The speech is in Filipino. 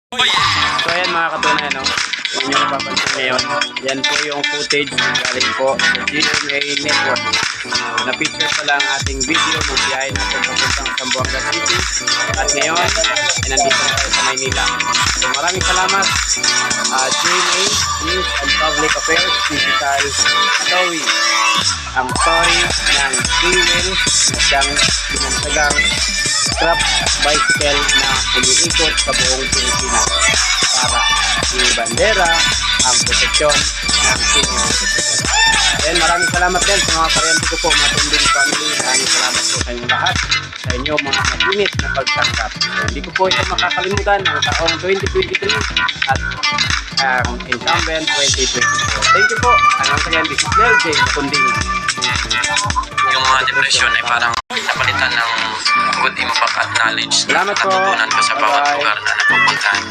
So ayan mga katunay, no? Kung nyo napapansin ngayon, yan po yung footage na galing po sa GMA Network. Na-picture pa lang ating video ng biyahe natin papuntang Zamboanga City. At ngayon, ay nandito na tayo sa Maynila. So maraming salamat GMA News and Public Affairs Digital Story. Ang story ng free will na siyang pinansagang scrap bicycle na umiikot sa buong Pilipinas para i-bandera ang proteksyon ng senior citizen. Then maraming salamat din sa mga karyente ko po, mga Tunding family. Maraming salamat po sa inyong lahat, sa inyo mga mainit na pagtanggap. So, hindi ko po ito makakalimutan ang taong 2023 at incumbent 2024. Thank you po. Hanggang sa ngayon, this is Del J. Tunding. Yung mga depression ay parang napalitan ng good impact at knowledge na Salamat po. natutunan ko sa bawat lugar na napupuntahan.